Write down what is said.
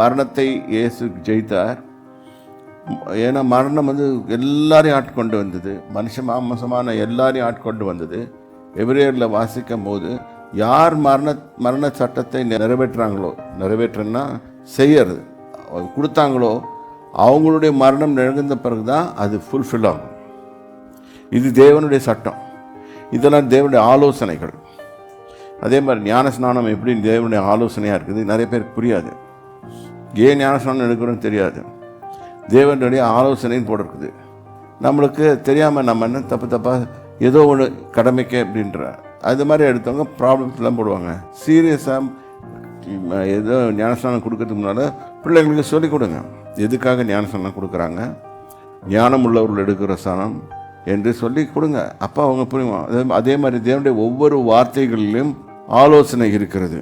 மரணத்தை இயேசு ஜெயித்தார். ஏன்னா மரணம் எல்லாரையும் ஆட்கொண்டு வந்தது, மனுஷ மாம்சமான எல்லாரையும் ஆட்கொண்டு வந்தது. எபிரேயரில் வாசிக்கும் போது யார் மரண சட்டத்தை நிறைவேற்றன்னா செய்யறது கொடுத்தாங்களோ அவங்களுடைய மரணம் நிகழ்ந்த பிறகு தான் அது ஃபுல்ஃபில் ஆகும். இது தேவனுடைய சட்டம், இதெல்லாம் தேவனுடைய ஆலோசனைகள். அதே மாதிரி ஞானஸ்நானம் எப்படி தேவனுடைய ஆலோசனையாக இருக்குது, நிறைய பேருக்கு புரியாது. ஏன் ஞானஸ்நானம் எடுக்கிறோன்னு தெரியாது. தேவனுடைய ஆலோசனைன்னு போட்டிருக்குது. நம்மளுக்கு தெரியாமல் நம்ம என்ன தப்பாக ஏதோ ஒன்று கடமைக்கு அப்படின்ற அது மாதிரி எடுத்தவங்க ப்ராப்ளம்ஸ்லாம் போடுவாங்க. சீரியஸாக ஏதோ ஞானஸ்நானம் கொடுக்கறதுக்கு முன்னால் பிள்ளைங்களுக்கு சொல்லிக் கொடுங்க, எதுக்காக ஞானஸ்நானம் கொடுக்குறாங்க, ஞானம் உள்ளவர்கள் எடுக்கிற ஸ்நானம் என்று சொல்லி கொடுங்க. அப்போ அவங்க புரியும். அதே மாதிரி தேவனுடைய ஒவ்வொரு வார்த்தைகளிலும் ஆலோசனை இருக்கிறது.